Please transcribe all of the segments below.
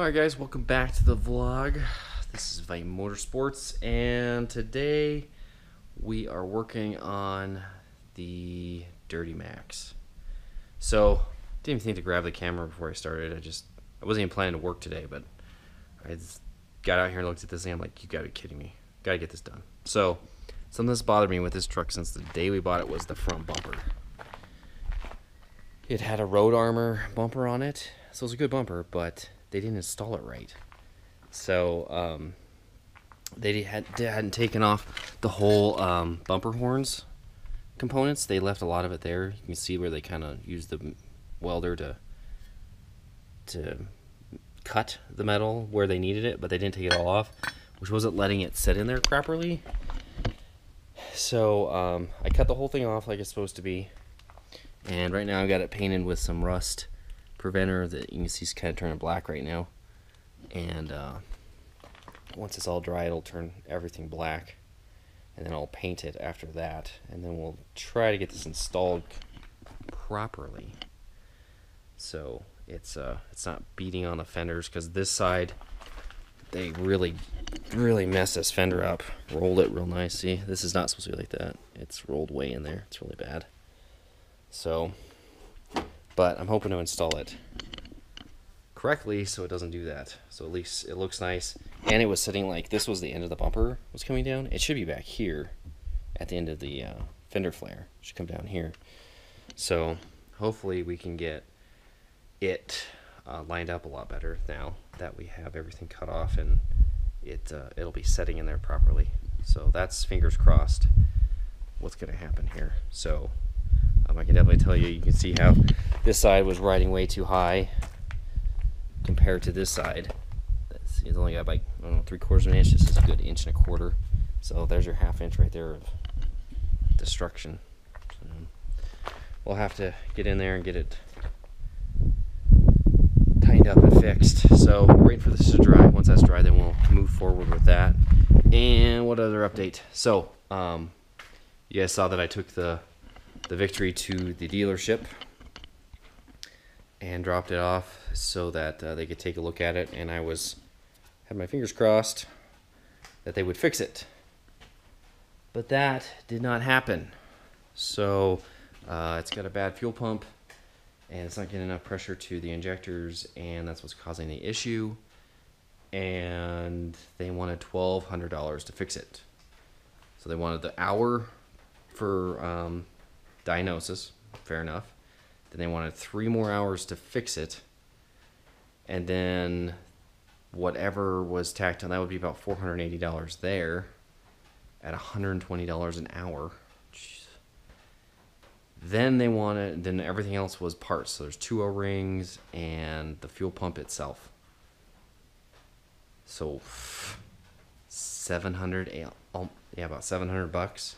Alright guys, welcome back to the vlog. This is Vite Motorsports, and today we are working on the Dirtymax. So, didn't even think to grab the camera before I started. I wasn't even planning to work today, but I just got out here and looked at this thing. I'm like, you gotta be kidding me. Gotta get this done. So, something that's bothered me with this truck since the day we bought it was the front bumper. It had a road armor bumper on it, so it was a good bumper, but they didn't install it right. So they hadn't taken off the whole bumper horns components. They left a lot of it there. You can see where they kind of used the welder to cut the metal where they needed it, but they didn't take it all off, which wasn't letting it sit in there properly. So I cut the whole thing off like it's supposed to be, and right now I've got it painted with some rust preventer that you can see is kind of turning black right now, and once it's all dry it'll turn everything black, and then I'll paint it after that, and then we'll try to get this installed properly so it's not beating on the fenders, because this side they really messed this fender up, rolled it real nice. See, this is not supposed to be like that. It's rolled way in there. It's really bad. So but I'm hoping to install it correctly so it doesn't do that. So at least it looks nice. And it was sitting like this was the end of the bumper was coming down. It should be back here at the end of the fender flare. It should come down here. So hopefully we can get it lined up a lot better now that we have everything cut off, and it'll be setting in there properly. So that's fingers crossed what's going to happen here. So I can definitely tell you can see how this side was riding way too high compared to this side. It's only got like, I don't know, 3/4 of an inch. This is a good 1.25 inches. So there's your 1/2 inch right there of destruction. So we'll have to get in there and get it tightened up and fixed. So we're waiting for this to dry. Once that's dry, then we'll move forward with that. And what other update? So you guys saw that I took the Victory to the dealership and dropped it off so that they could take a look at it, and I had my fingers crossed that they would fix it, but that did not happen. So it's got a bad fuel pump, and it's not getting enough pressure to the injectors, and that's what's causing the issue, and they wanted $1,200 to fix it. So they wanted the hour for diagnosis, fair enough. Then they wanted 3 more hours to fix it, and then whatever was tacked on, that would be about $480 there at $120 an hour. Jeez. Then then everything else was parts. So there's 2 O-rings and the fuel pump itself. So 700, yeah, about $700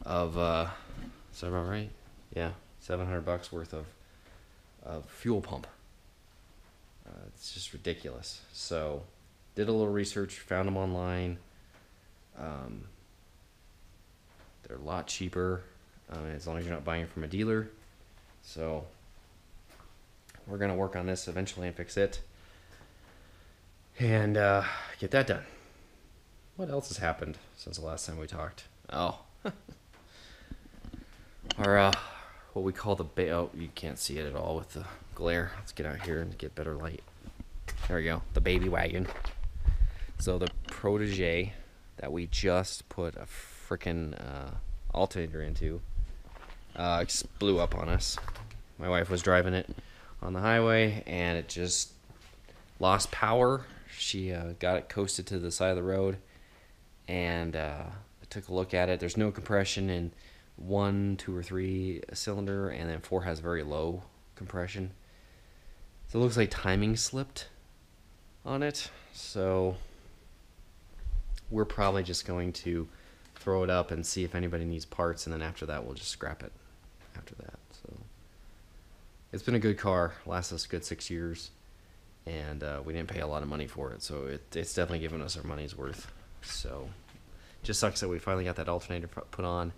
of is that about right? Yeah, $700 worth of fuel pump. It's just ridiculous. So did a little research, found them online. They're a lot cheaper as long as you're not buying from a dealer. So we're gonna work on this eventually and fix it and get that done. What else has happened since the last time we talked? Oh. Our what we call the oh, you can't see it at all with the glare. Let's get out here and get better light. There we go, the baby wagon. So the Protege that we just put a frickin' alternator into blew up on us. My wife was driving it on the highway and it just lost power. She got it coasted to the side of the road, and I took a look at it. There's no compression in 1, 2, or 3 cylinder, and then 4 has very low compression. So it looks like timing slipped on it. So we're probably just going to throw it up and see if anybody needs parts, and then after that we'll just scrap it after that. So it's been a good car, lasted us a good 6 years, and we didn't pay a lot of money for it, so it's definitely given us our money's worth. So just sucks that we finally got that alternator put on,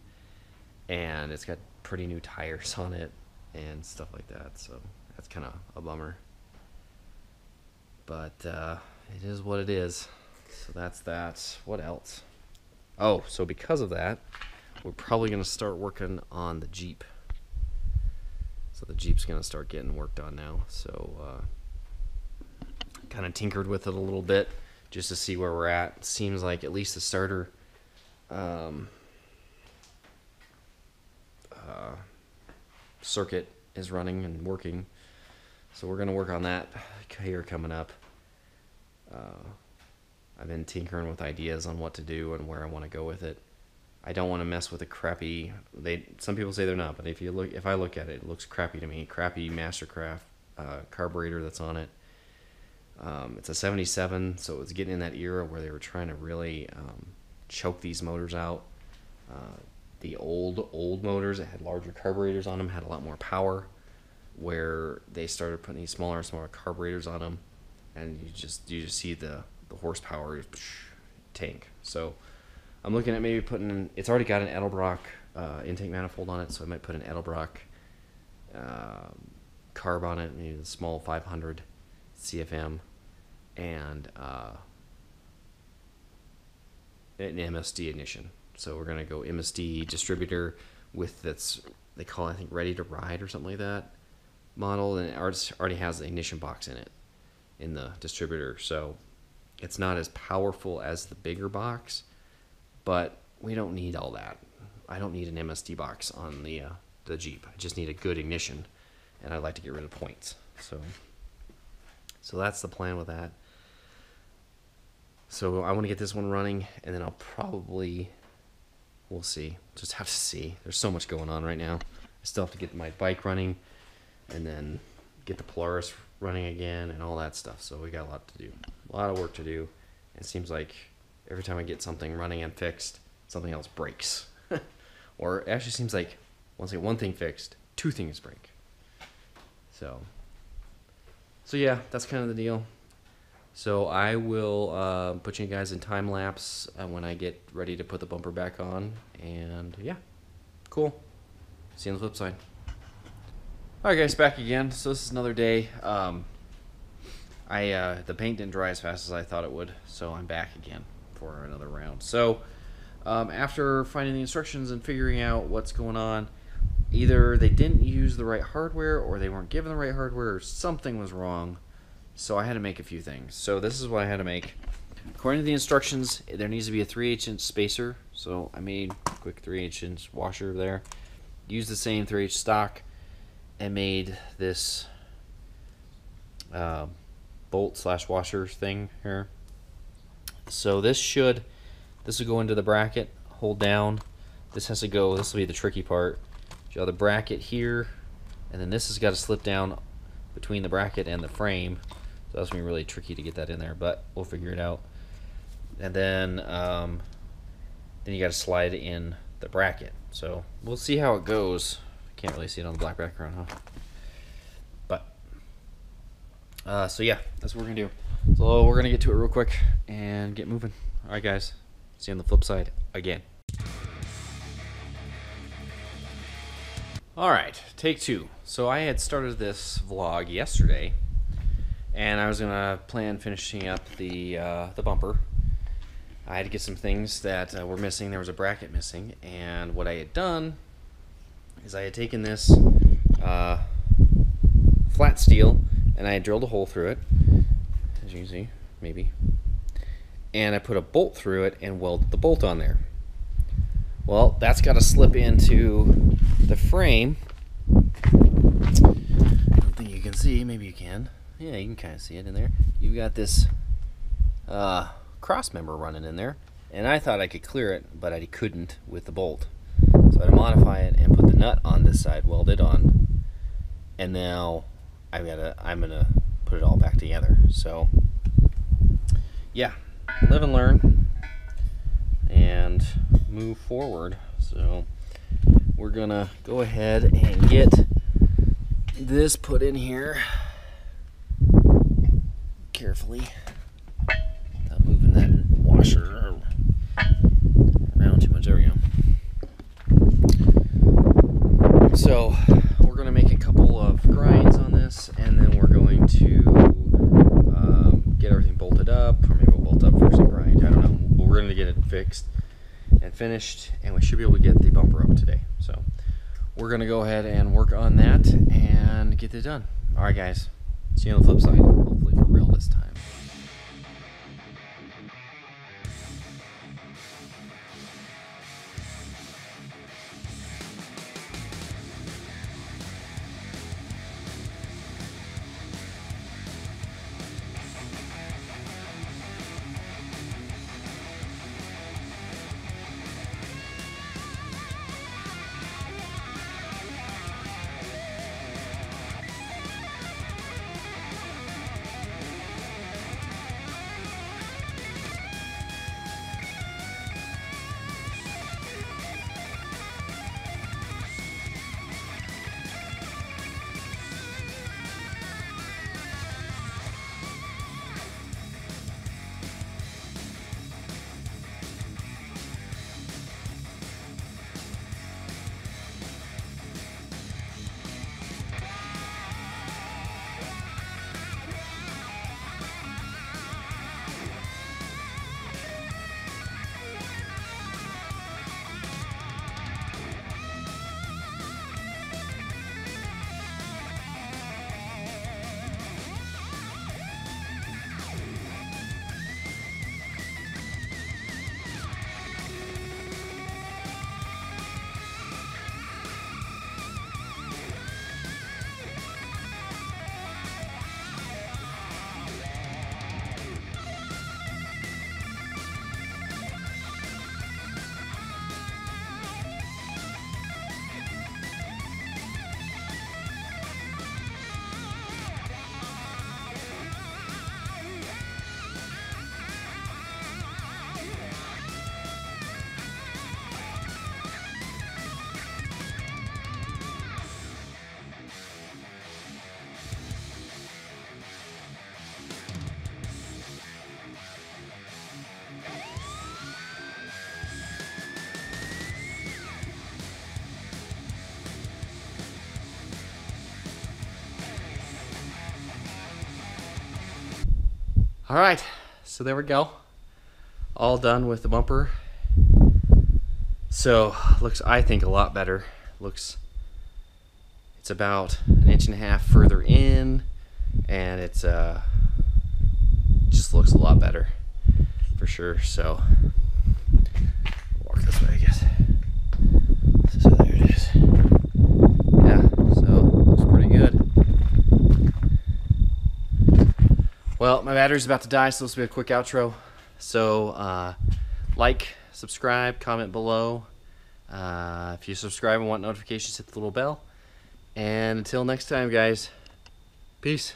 and it's got pretty new tires on it and stuff like that, so that's kind of a bummer. But it is what it is. So that's that. What else? Oh, so because of that, we're probably going to start working on the Jeep. So the Jeep's going to start getting worked on now. So kind of tinkered with it a little bit just to see where we're at. Seems like at least the starter circuit is running and working. So we're going to work on that here coming up. I've been tinkering with ideas on what to do and where I want to go with it. I don't want to mess with a crappy. Some people say they're not, but if I look at it, it looks crappy to me. Crappy Mastercraft carburetor that's on it. It's a 77, so it's getting in that era where they were trying to really choke these motors out. The old motors that had larger carburetors on them had a lot more power, where they started putting these smaller and smaller carburetors on them, and you just see the horsepower tank. So I'm looking at maybe putting in, it's already got an Edelbrock intake manifold on it, so I might put an Edelbrock carb on it, maybe the small 500 CFM, and an MSD ignition. So we're gonna go MSD distributor with that's, they call it, I think, Ready to Ride or something like that model, and it already has the ignition box in it in the distributor. So it's not as powerful as the bigger box, but we don't need all that. I don't need an MSD box on the Jeep. I just need a good ignition, and I'd like to get rid of points. So that's the plan with that. So I want to get this one running, and then I'll probably, we'll see. Just have to see. There's so much going on right now. I still have to get my bike running, and then get the Polaris running again, and all that stuff. So we got a lot to do. A lot of work to do. It seems like every time I get something running and fixed, something else breaks. Or it actually seems like once I get one thing fixed, two things break. So yeah, that's kind of the deal. So I will put you guys in time lapse when I get ready to put the bumper back on. And yeah, cool. See you on the flip side. Alright guys, back again. So this is another day. The paint didn't dry as fast as I thought it would, so I'm back again for another round. So after finding the instructions and figuring out what's going on, either they didn't use the right hardware, or they weren't given the right hardware, or something was wrong. So I had to make a few things. So this is what I had to make. According to the instructions, there needs to be a 3/8" spacer. So I made a quick 3/8" washer there. Used the same 3/8 stock, and made this bolt/washer thing here. So this will go into the bracket, hold down. This has to go, this will be the tricky part. You have the bracket here, and then this has got to slip down between the bracket and the frame. So that's going to be really tricky to get that in there, but we'll figure it out. And then you got to slide in the bracket. So we'll see how it goes. Can't really see it on the black background, huh? But so yeah, that's what we're gonna do. So we're gonna get to it real quick and get moving. All right, guys. See you on the flip side again. All right, take two. So I had started this vlog yesterday, and I was gonna plan finishing up the bumper. I had to get some things that were missing. There was a bracket missing, and what I had done is I had taken this flat steel, and I had drilled a hole through it, as you can see, maybe, and I put a bolt through it and welded the bolt on there. Well, that's got to slip into the frame. I don't think you can see. Maybe you can. Yeah, you can kind of see it in there. You've got this cross member running in there, and I thought I could clear it, but I couldn't with the bolt. So I had to modify it and put the nut on this side, welded on, and now I'm gonna put it all back together. So yeah, live and learn and move forward. So we're gonna go ahead and get this put in here carefully without moving that washer around too much. There we go. So we're going to make a couple of grinds on this, and then we're going to starting to get it fixed and finished, and we should be able to get the bumper up today. So we're gonna go ahead and work on that and get this done. All right, guys. See you on the flip side. Hopefully for real this time. All right, so there we go. All done with the bumper. So looks, I think, a lot better. It's about 1.5 inches further in, and it's just looks a lot better for sure. So walk this way, I guess. So there it is. Yeah, so looks pretty good. Well, my battery's about to die, so this will be a quick outro. So like, subscribe, comment below. If you subscribe and want notifications, hit the little bell. And until next time, guys, peace.